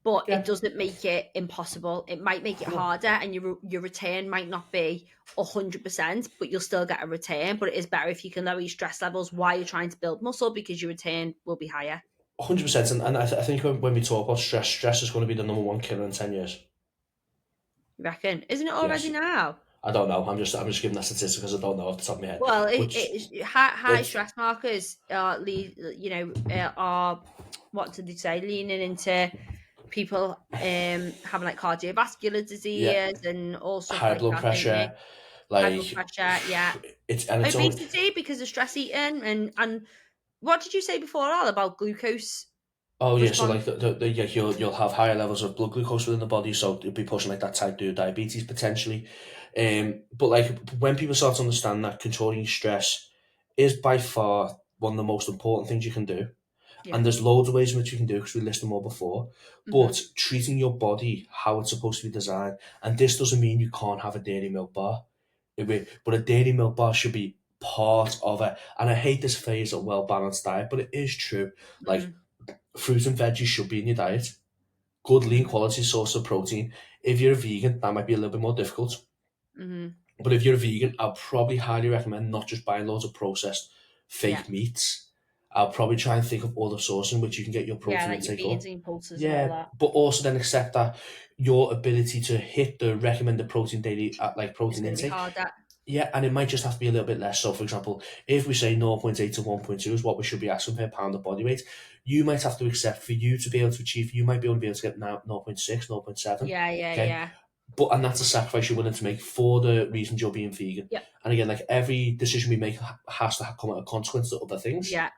[SPEAKER 1] but it doesn't make it impossible. It might make it harder, and your return might not be 100%, but you'll still get a return. But it is better if you can lower your stress levels while you're trying to build muscle, because your return will be higher.
[SPEAKER 2] 100%, and I think when we talk about stress is going to be the number one killer in 10 years.
[SPEAKER 1] You reckon? Isn't it already now?
[SPEAKER 2] I don't know. I'm just giving that statistic because I don't know off the top of my head.
[SPEAKER 1] Well, high stress markers are, are, what did they say? Leaning into people having like cardiovascular disease and all stuff
[SPEAKER 2] high
[SPEAKER 1] like
[SPEAKER 2] blood
[SPEAKER 1] that.
[SPEAKER 2] pressure,
[SPEAKER 1] high blood pressure, yeah.
[SPEAKER 2] It's
[SPEAKER 1] obesity because of stress eating, and what did you say before all about glucose?
[SPEAKER 2] Oh yeah, so like you'll have higher levels of blood glucose within the body, so you'll be pushing like that type 2 diabetes potentially. But like when people start to understand that controlling stress is by far one of the most important things you can do, and there's loads of ways in which you can do, because we listed them all before. But treating your body how it's supposed to be designed, and this doesn't mean you can't have a dairy milk bar, but a dairy milk bar should be part of it. And I hate this phrase, a well balanced diet, but it is true. Like fruit and veggies should be in your diet. Good lean quality source of protein. If you're a vegan, that might be a little bit more difficult. But if you're a vegan, I'll probably highly recommend not just buying loads of processed fake meats. I'll probably try and think of other sources in which you can get your protein
[SPEAKER 1] like
[SPEAKER 2] intake
[SPEAKER 1] your beans
[SPEAKER 2] up.
[SPEAKER 1] and pulses and all that.
[SPEAKER 2] But also then accept that your ability to hit the recommended protein daily at like protein intake. Yeah, and it might just have to be a little bit less. So, for example, if we say 0.8 to 1.2 is what we should be asking per pound of body weight, you might have to accept, for you to be able to achieve, you might be able to get now 0.6, 0.7.
[SPEAKER 1] Yeah.
[SPEAKER 2] And that's a sacrifice you're willing to make for the reasons you're being vegan.
[SPEAKER 1] Yeah.
[SPEAKER 2] And again, like every decision we make has to come at a consequence to other things.
[SPEAKER 1] Yeah.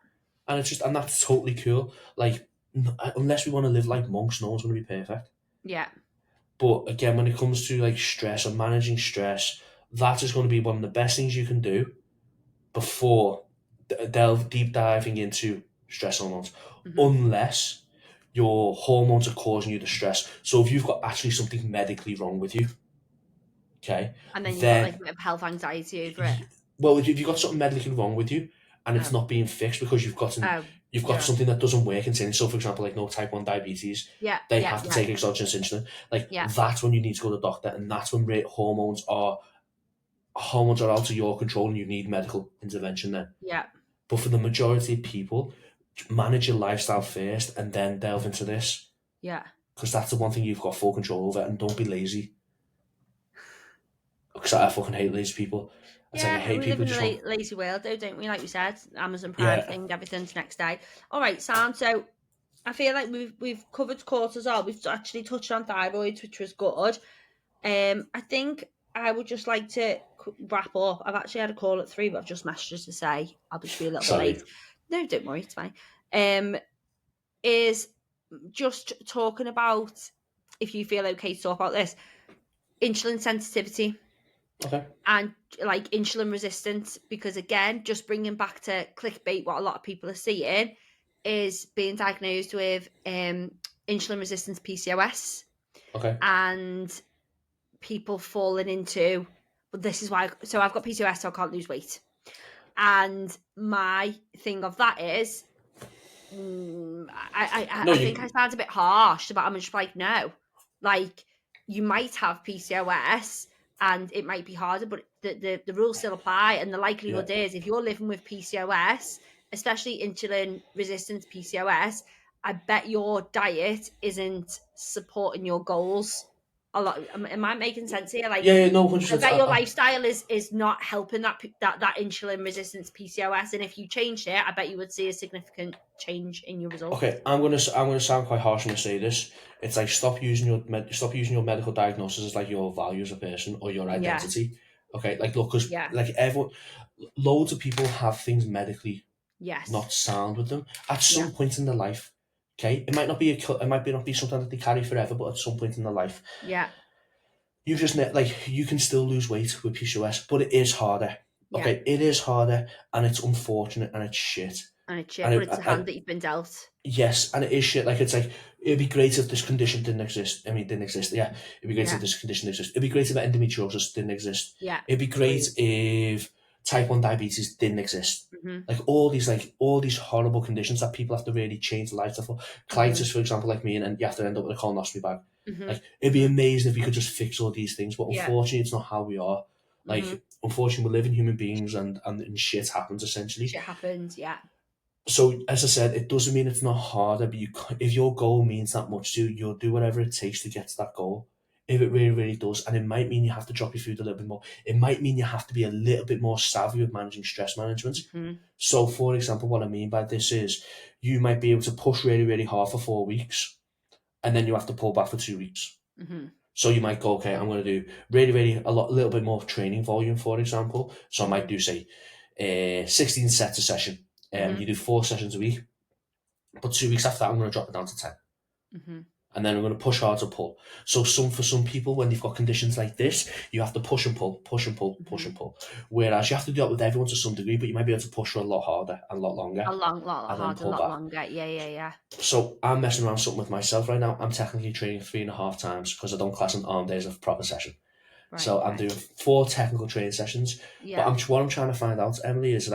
[SPEAKER 2] And that's totally cool. Like, unless we want to live like monks, no one's going to be perfect.
[SPEAKER 1] Yeah.
[SPEAKER 2] But again, when it comes to like stress and managing stress, that is going to be one of the best things you can do before deep diving into stress hormones, unless your hormones are causing you the stress. So if you've got actually something medically wrong with you, okay,
[SPEAKER 1] and then you've got like a bit of health anxiety over it.
[SPEAKER 2] Well, if you've got something medically wrong with you and it's not being fixed because you've got something that doesn't work in. So, for example, like type 1 diabetes, they have to take exogenous insulin. Like that's when you need to go to the doctor, and that's when hormones are out of your control and you need medical intervention then.
[SPEAKER 1] Yeah.
[SPEAKER 2] But for the majority of people, manage your lifestyle first and then delve into this.
[SPEAKER 1] Yeah.
[SPEAKER 2] Because that's the one thing you've got full control over, and don't be lazy. Because I fucking hate lazy people.
[SPEAKER 1] I hate people live in a lazy world though, don't we? Like we said, Amazon Prime thing, everything's next day. All right, Sam. So I feel like we've covered cortisol. We've actually touched on thyroids, which was good. I think I would just like to wrap up. I've actually had a call at 3, but I've just messaged to say I'll just be a little bit late. No, don't worry, it's fine. Is just talking about, if you feel okay to talk about this, insulin sensitivity.
[SPEAKER 2] Okay.
[SPEAKER 1] And like insulin resistance, because again, just bringing back to clickbait, what a lot of people are seeing is being diagnosed with insulin resistance PCOS.
[SPEAKER 2] Okay.
[SPEAKER 1] And people falling into, but this is why. So I've got PCOS, so I can't lose weight. And my thing of that is, I think I sound a bit harsh, but I'm just like, no, like you might have PCOS. And it might be harder, but the rules still apply. And the likelihood is, if you're living with PCOS, especially insulin resistant PCOS, I bet your diet isn't supporting your goals a lot. Am I making sense here? Like,
[SPEAKER 2] no, 100%.
[SPEAKER 1] I bet your lifestyle is not helping that insulin resistance PCOS. And if you changed it, I bet you would see a significant change in your results.
[SPEAKER 2] Okay, I'm gonna sound quite harsh when I say this. It's like stop using your medical diagnosis as like your value as a person or your identity. Yeah. Okay, like look, because like everyone, loads of people have things medically not sound with them at some point in their life. Okay, it might not be not be something that they carry forever, but at some point in their life, you just like you can still lose weight with PCOS, but it is harder. Okay, it is harder, and it's unfortunate, and it's shit.
[SPEAKER 1] And it's shit, but it's a hand that you've been dealt.
[SPEAKER 2] Yes, and it is shit. Like, it's like, it'd be great if this condition didn't exist. I mean, it didn't exist. Yeah, it'd be great if this condition existed. It'd be great if endometriosis didn't exist.
[SPEAKER 1] Yeah.
[SPEAKER 2] It'd be great if type 1 diabetes didn't exist. Like all these horrible conditions that people have to really change their lives for. Colitis, for example, like me, and you have to end up with a colonoscopy bag. Like, it'd be amazing if we could just fix all these things, but unfortunately it's not how we are. Like, unfortunately, we're living human beings, and shit happens, essentially.
[SPEAKER 1] Shit happens, yeah.
[SPEAKER 2] So, as I said, it doesn't mean it's not harder, but if your goal means that much to you, you'll do whatever it takes to get to that goal. If it really, really does. And it might mean you have to drop your food a little bit more. It might mean you have to be a little bit more savvy with managing stress management. So, for example, what I mean by this is you might be able to push really, really hard for 4 weeks, and then you have to pull back for 2 weeks. So you might go, okay, I'm going to do really, really a little bit more training volume, for example. So I might do, say, 16 sets a session. You do 4 sessions a week, but 2 weeks after that, I'm going to drop it down to 10. And then I'm going to push hard to pull. So for some people, when they've got conditions like this, you have to push and pull, push and pull, push and pull. Whereas you have to do that with everyone to some degree, but you might be able to push for a lot harder and a lot longer.
[SPEAKER 1] A lot harder, a lot longer. Yeah.
[SPEAKER 2] So I'm messing around something with myself right now. I'm technically training 3.5 times because I don't class on arm days of proper session. Right, so I'm doing 4 technical training sessions. Yeah. But what I'm trying to find out, Emily, is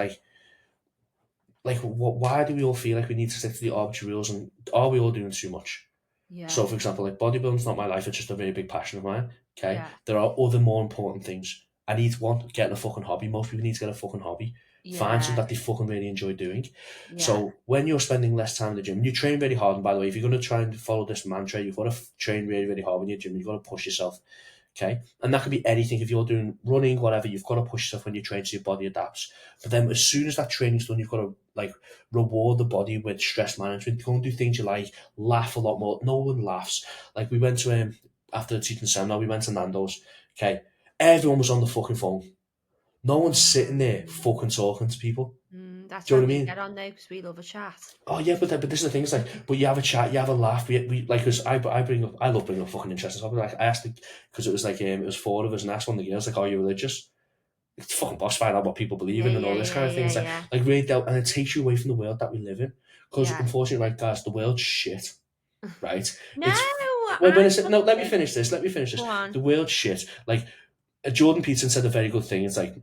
[SPEAKER 2] why do we all feel like we need to stick to the arbitrary rules, and are we all doing too much? Yeah. So, for example, like bodybuilding's not my life; it's just a very big passion of mine. Okay, there are other more important things. I need getting a fucking hobby. Most people need to get a fucking hobby. Find something that they fucking really enjoy doing. Yeah. So when you're spending less time in the gym, you train really hard. And by the way, if you're going to try and follow this mantra, you've got to train really, really hard in your gym. You've got to push yourself. Okay, and that could be anything. If you're doing running, whatever, you've got to push yourself when you train so your body adapts. But then as soon as that training's done, you've got to reward the body with stress management. Go and do things you like, laugh a lot more. No one laughs. Like we went to after the teaching seminar, we went to Nando's. Okay, everyone was on the fucking phone. No one's sitting there fucking talking to people.
[SPEAKER 1] That's what I mean. Get on now because we love a chat.
[SPEAKER 2] Oh yeah, but this is the thing. It's like, but you have a chat, you have a laugh. We like, cause I love bringing up fucking interesting stuff. Like I asked, because it was like it was 4 of us, and I asked one of the girls like, "Are you religious?" It's fucking boss, find out what people believe in and all this kind of thing. It's like really doubt, and it takes you away from the world that we live in. Because unfortunately, like guys, the world's shit, right? Let me finish this. The world's shit. Like Jordan Peterson said a very good thing. It's like,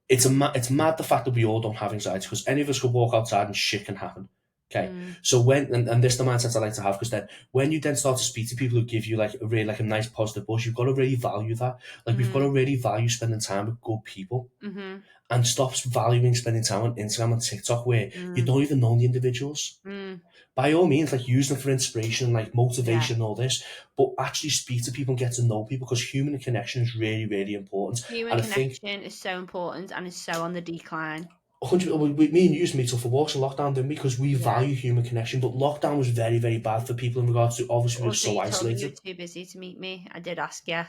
[SPEAKER 2] it's mad the fact that we all don't have anxiety, because any of us could walk outside and shit can happen. Okay, so when and this is the mindset I like to have, because then when you then start to speak to people who give you like a nice positive buzz, you've got to really value that. Like we've got to really value spending time with good people, and stop valuing spending time on Instagram and TikTok where you don't even know the individuals. By all means, like use them for inspiration, like motivation, and all this, but actually speak to people and get to know people, because human connection is really, really important.
[SPEAKER 1] Human connection is so important and is so on the decline.
[SPEAKER 2] 100. Me and you used to meet up for walks in lockdown, didn't we? Because we value human connection, but lockdown was very, very bad for people in regards to, obviously we were so isolated.
[SPEAKER 1] You were too busy to meet me. I did ask you.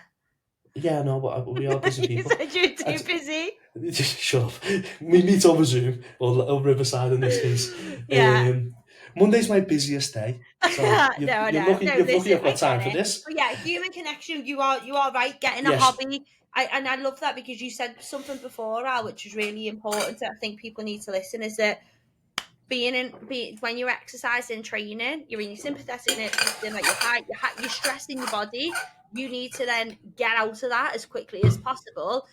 [SPEAKER 2] Yeah, no, but we are busy people.
[SPEAKER 1] You said you were too busy.
[SPEAKER 2] Shut up. We meet over Zoom or Riverside in this case.
[SPEAKER 1] Yeah.
[SPEAKER 2] Monday's my busiest day. So you're lucky I've got time for this.
[SPEAKER 1] But yeah, human connection, you are right. Getting a hobby. I love that, because you said something before, Al, which is really important. I think people need to listen, is that when you're exercising, training, you're in your sympathetic system, like you're stressing your body. You need to then get out of that as quickly as possible.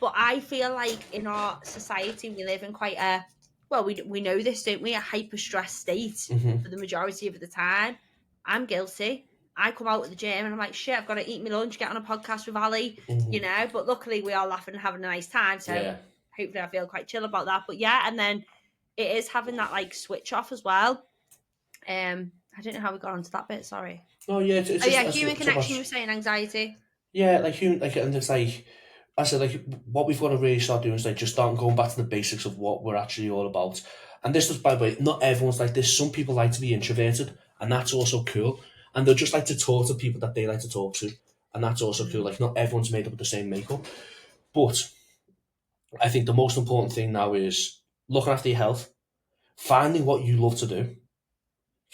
[SPEAKER 1] But I feel like in our society, we live in quite a, well, we know this, don't we? A hyper-stressed state for the majority of the time. I'm guilty. I come out of the gym and I'm like, shit, I've got to eat my lunch, get on a podcast with Ali, you know. But luckily, we are laughing and having a nice time. So hopefully I feel quite chill about that. But yeah, and then it is having that like switch off as well. I don't know how we got onto that bit, sorry.
[SPEAKER 2] Oh yeah,
[SPEAKER 1] human connection, you were saying anxiety.
[SPEAKER 2] Yeah, like human, like, and it's like, I said, like, what we've got to really start doing is like just start going back to the basics of what we're actually all about. And this was, by the way, not everyone's like this. Some people like to be introverted, and that's also cool. And they'll just like to talk to people that they like to talk to, and that's also cool. Like, not everyone's made up of the same makeup. But I think the most important thing now is looking after your health, finding what you love to do.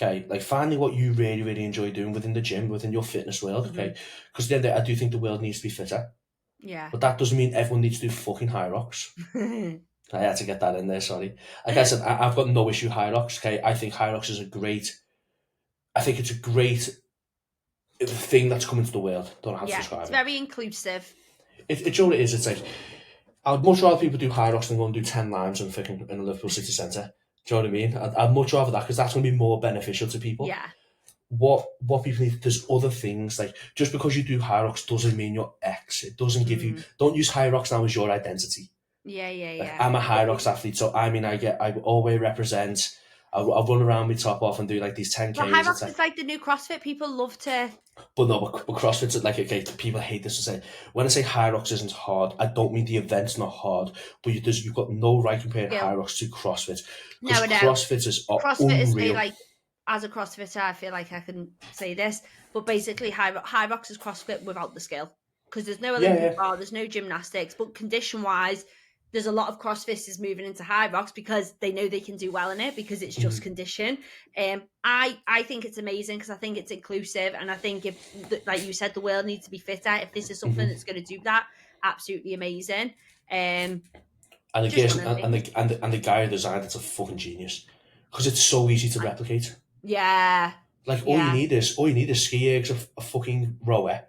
[SPEAKER 2] Okay, like finding what you really, really enjoy doing within the gym, within your fitness world. Okay, because then I do think the world needs to be fitter.
[SPEAKER 1] Yeah.
[SPEAKER 2] But that doesn't mean everyone needs to do fucking high rocks. I had to get that in there, sorry. Like I said, I've got no issue high rocks. Okay, I think high rocks is a great thing that's coming to the world. Don't know how to describe it.
[SPEAKER 1] It's very inclusive.
[SPEAKER 2] It's what it is. It's like, I'd much rather people do high rocks than go and do 10 limes in a Liverpool city centre. Do you know what I mean? I'd much rather that because that's going to be more beneficial to people.
[SPEAKER 1] Yeah.
[SPEAKER 2] What people need, there's other things, like just because you do high rocks doesn't mean you're X. It doesn't give you, don't use high rocks now as your identity.
[SPEAKER 1] Yeah.
[SPEAKER 2] I'm a high rocks athlete, so I always represent. I'll run around my top off and do like these 10Ks.
[SPEAKER 1] Well, high rocks is like the new CrossFit. People love to.
[SPEAKER 2] But no, but CrossFit's like, okay, people hate this to say. When I say high rocks isn't hard, I don't mean the event's not hard, but you've got no right comparing high rocks to CrossFit.
[SPEAKER 1] No,
[SPEAKER 2] CrossFit is
[SPEAKER 1] CrossFit
[SPEAKER 2] unreal.
[SPEAKER 1] is like, as a CrossFitter, I feel like I can say this, but basically high rocks is CrossFit without the skill, because there's no Olympic bar, there's no gymnastics, but condition wise, there's a lot of CrossFitters moving into high rocks because they know they can do well in it because it's just condition. I think it's amazing because I think it's inclusive, and I think if, like you said, the world needs to be fitter. If this is something that's going to do that, absolutely amazing.
[SPEAKER 2] And the guy who designed it's a fucking genius because it's so easy to replicate.
[SPEAKER 1] Yeah.
[SPEAKER 2] Like all you need is ski ergs, a fucking rower,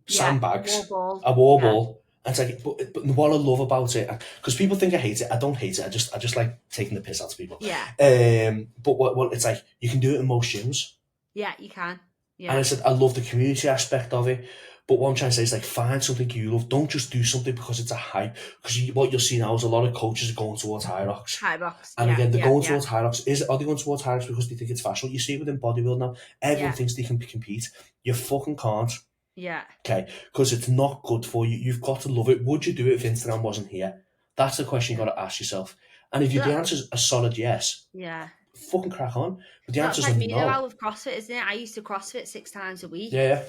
[SPEAKER 2] sandbags, a wall ball. And it's like, but what I love about it, because people think I hate it, I don't hate it. I just like taking the piss out of people.
[SPEAKER 1] Yeah.
[SPEAKER 2] But what it's like, you can do it in most gyms.
[SPEAKER 1] Yeah, you can. Yeah.
[SPEAKER 2] And I said, I love the community aspect of it. But what I'm trying to say is, like, find something you love. Don't just do something because it's a hype. Because what you'll see now is a lot of coaches are going towards high rocks.
[SPEAKER 1] High rocks.
[SPEAKER 2] And again, they're going towards high rocks. Are they going towards high rocks because they think it's fashion? You see it within bodybuilding now. Everyone thinks they can compete. You fucking can't.
[SPEAKER 1] Yeah.
[SPEAKER 2] Okay. Because it's not good for you. You've got to love it. Would you do it if Instagram wasn't here? That's the question you've got to ask yourself. And if the answer's a solid yes, fucking crack on. But the answer's
[SPEAKER 1] like
[SPEAKER 2] no.
[SPEAKER 1] me now with CrossFit, isn't it? I used to CrossFit 6 times a week.
[SPEAKER 2] Yeah.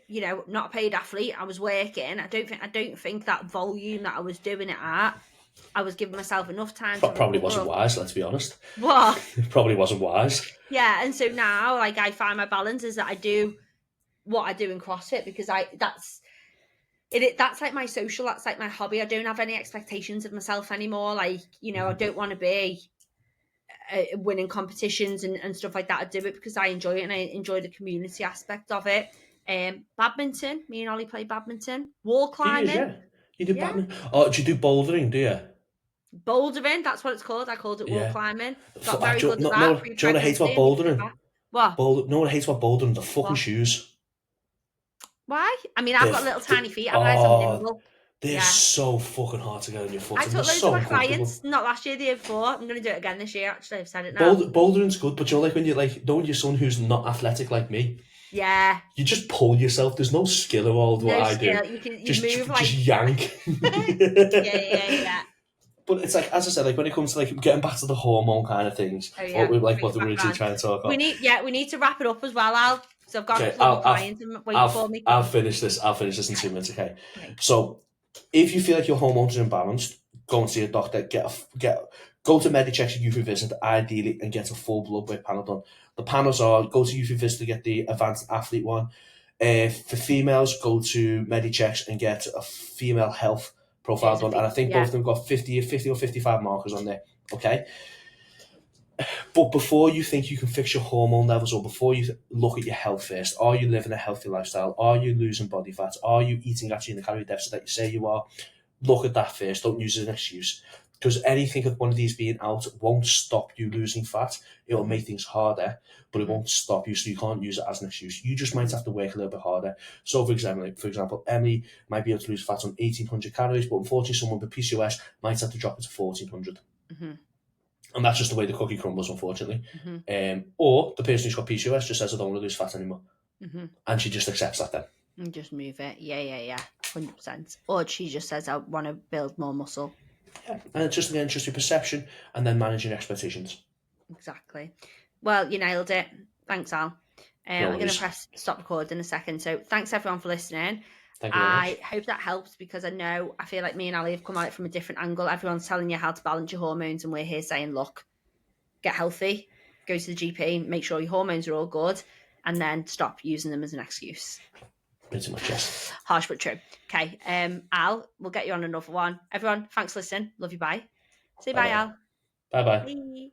[SPEAKER 1] You know, not a paid athlete. I was working. I don't think that volume that I was doing it at, I was giving myself enough time.
[SPEAKER 2] Probably wasn't wise. Let's be honest.
[SPEAKER 1] What?
[SPEAKER 2] It probably wasn't wise.
[SPEAKER 1] Yeah, and so now, like, I find my balance is that I do what I do in CrossFit because that's like my social. That's like my hobby. I don't have any expectations of myself anymore. Like, you know, I don't want to be winning competitions and stuff like that. I do it because I enjoy it and I enjoy the community aspect of it. Badminton, me and Ollie play badminton. Wall climbing.
[SPEAKER 2] You do badminton. Oh, do you do bouldering, do you?
[SPEAKER 1] Bouldering, that's what it's called. I called it wall climbing. Got very good at that.
[SPEAKER 2] Do you know what I hate about bouldering?
[SPEAKER 1] What?
[SPEAKER 2] No one hates about bouldering? The fucking shoes.
[SPEAKER 1] Why? I mean, I've got little tiny feet. I'm nice and nimble.
[SPEAKER 2] They're so fucking hard to get on your foot.
[SPEAKER 1] I took loads of my clients, not last year, the year before. I'm going to do it again this year, actually. I've said it now.
[SPEAKER 2] Bouldering's good, but you know, like when you're someone who's not athletic like me.
[SPEAKER 1] Yeah.
[SPEAKER 2] You just pull yourself. There's no skill involved. What I do.
[SPEAKER 1] You move like.
[SPEAKER 2] Just yank.
[SPEAKER 1] Yeah.
[SPEAKER 2] But it's like, as I said, like when it comes to like getting back to the hormone kind of things, what we're originally trying to talk about.
[SPEAKER 1] We need to wrap it up as well, Al. So I've got a client waiting for me.
[SPEAKER 2] I'll finish this in 2 minutes, okay? So if you feel like your hormones are imbalanced, go and see a doctor, go to Medichecks and UV Visit ideally and get a full blood work panel done. The panels are, go to UV Visit to get the advanced athlete one. For females, go to Medichecks and get a female health profile done. And I think both of them got 50 or 55 markers on there, okay? But before you think you can fix your hormone levels, or before you look at your health first, are you living a healthy lifestyle? Are you losing body fat? Are you eating actually in the calorie deficit that you say you are? Look at that first. Don't use it as an excuse. Because anything of one of these being out won't stop you losing fat. It'll make things harder, but it won't stop you, so you can't use it as an excuse. You just might have to work a little bit harder. So, for example, Emily might be able to lose fat on 1,800 calories, but unfortunately someone with PCOS might have to drop it to 1,400. Mm-hmm. And that's just the way the cookie crumbles, unfortunately. Mm-hmm. Or the person who's got PCOS just says, I don't want to lose fat anymore. Mm-hmm. And she just accepts that then.
[SPEAKER 1] And just move it. Yeah. 100%. Or she just says, I want to build more muscle.
[SPEAKER 2] Yeah. And it's just your perception and then managing expectations.
[SPEAKER 1] Exactly. Well, you nailed it. Thanks, Al. I'm going to press stop record in a second. So thanks, everyone, for listening. I hope that helps, because I feel like me and Ali have come at it from a different angle. Everyone's telling you how to balance your hormones, and we're here saying, look, get healthy, go to the GP, make sure your hormones are all good, and then stop using them as an excuse.
[SPEAKER 2] Pretty much, yes.
[SPEAKER 1] Harsh but true. Okay, Al, we'll get you on another one. Everyone, thanks for listening. Love you, bye. Say bye, Al.
[SPEAKER 2] Bye-bye.
[SPEAKER 1] Bye.